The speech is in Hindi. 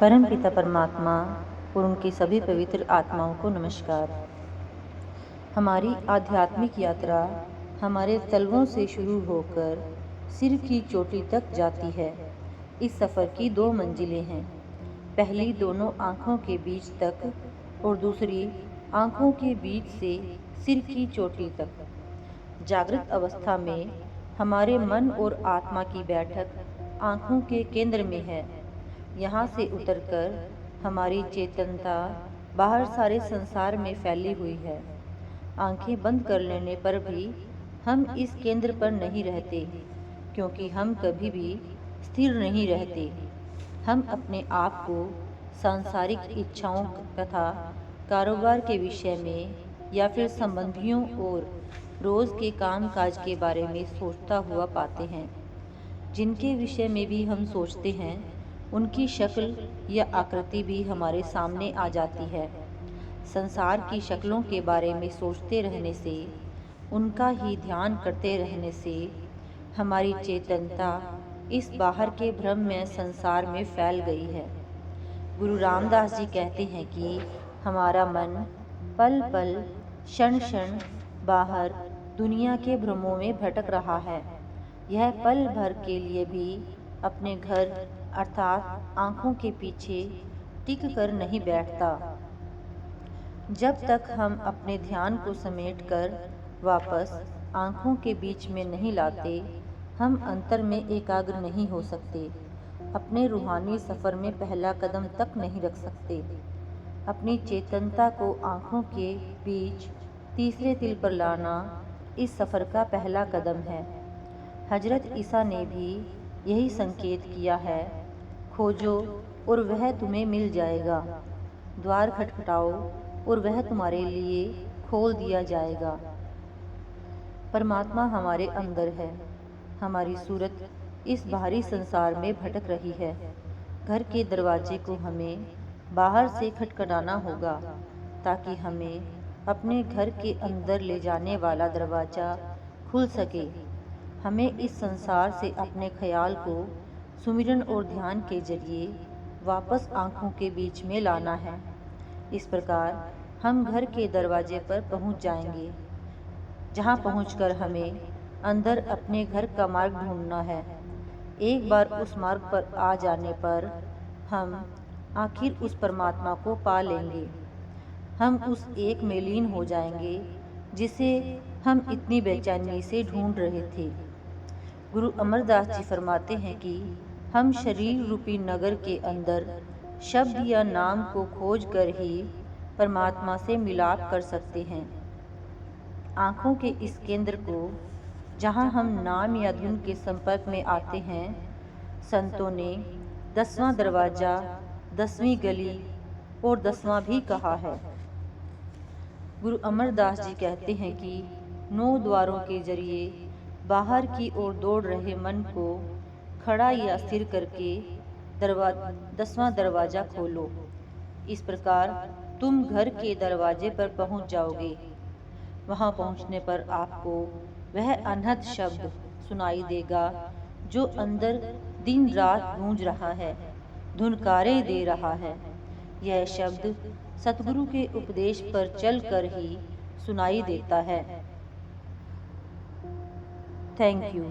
परम पिता परमात्मा और उनकी सभी पवित्र आत्माओं को नमस्कार। हमारी आध्यात्मिक यात्रा हमारे तलवों से शुरू होकर सिर की चोटी तक जाती है। इस सफ़र की 2 मंजिलें हैं। पहली दोनों आँखों के बीच तक और दूसरी आँखों के बीच से सिर की चोटी तक। जागृत अवस्था में हमारे मन और आत्मा की बैठक आँखों के केंद्र में है। यहाँ से उतरकर हमारी चेतनता बाहर सारे संसार में फैली हुई है। आंखें बंद कर लेने पर भी हम इस केंद्र पर नहीं रहते, क्योंकि हम कभी भी स्थिर नहीं रहते। हम अपने आप को सांसारिक इच्छाओं तथा कारोबार के विषय में या फिर संबंधियों और रोज़ के कामकाज के बारे में सोचता हुआ पाते हैं। जिनके विषय में भी हम सोचते हैं उनकी शक्ल या आकृति भी हमारे सामने आ जाती है। संसार की शक्लों के बारे में सोचते रहने से, उनका ही ध्यान करते रहने से हमारी चेतनता इस बाहर के भ्रममय संसार में फैल गई है। गुरु रामदास जी कहते हैं कि हमारा मन पल पल क्षण क्षण बाहर दुनिया के भ्रमों में भटक रहा है। यह पल भर के लिए भी अपने घर अर्थात आँखों के पीछे टिक कर नहीं बैठता। जब तक हम अपने ध्यान को समेटकर वापस आँखों के बीच में नहीं लाते, हम अंतर में एकाग्र नहीं हो सकते। अपने रूहानी सफ़र में पहला कदम तक नहीं रख सकते। अपनी चेतनता को आँखों के बीच तीसरे तिल पर लाना इस सफ़र का पहला कदम है। हजरत ईसा ने भी यही संकेत किया है, खोजो और वह तुम्हें मिल जाएगा, द्वार खटखटाओ और वह तुम्हारे लिए खोल दिया जाएगा। परमात्मा हमारे अंदर है। हमारी सूरत इस बाहरी संसार में भटक रही है। घर के दरवाजे को हमें बाहर से खटखटाना होगा ताकि हमें अपने घर के अंदर ले जाने वाला दरवाज़ा खुल सके। हमें इस संसार से अपने ख्याल को सुमिरन और ध्यान के जरिए वापस आँखों के बीच में लाना है। इस प्रकार हम घर के दरवाजे पर पहुँच जाएंगे, जहाँ पहुँचकर हमें अंदर अपने घर का मार्ग ढूंढना है। एक बार उस मार्ग पर आ जाने पर हम आखिर उस परमात्मा को पा लेंगे। हम उस एक में लीन हो जाएंगे जिसे हम इतनी बेचैनी से ढूंढ रहे थे। गुरु अमरदास जी फरमाते हैं कि हम शरीर रूपी नगर के अंदर शब्द या नाम को खोज कर ही परमात्मा से मिलाप कर सकते हैं। आँखों के इस केंद्र को, जहाँ हम नाम या धुन के संपर्क में आते हैं, संतों ने 10वां दरवाज़ा, 10वीं गली और 10वां भी कहा है। गुरु अमरदास जी कहते हैं कि 9 द्वारों के जरिए बाहर की ओर दौड़ रहे मन को खड़ा या स्थिर करके 10वां दरवाज़ा खोलो। इस प्रकार तुम घर के दरवाजे पर पहुंच जाओगे। वहां पहुंचने पर आपको वह अनहद शब्द सुनाई देगा जो अंदर दिन रात गूंज रहा है, धुनकारे दे रहा है। यह शब्द सतगुरु के उपदेश पर चलकर ही सुनाई देता है। Thank you.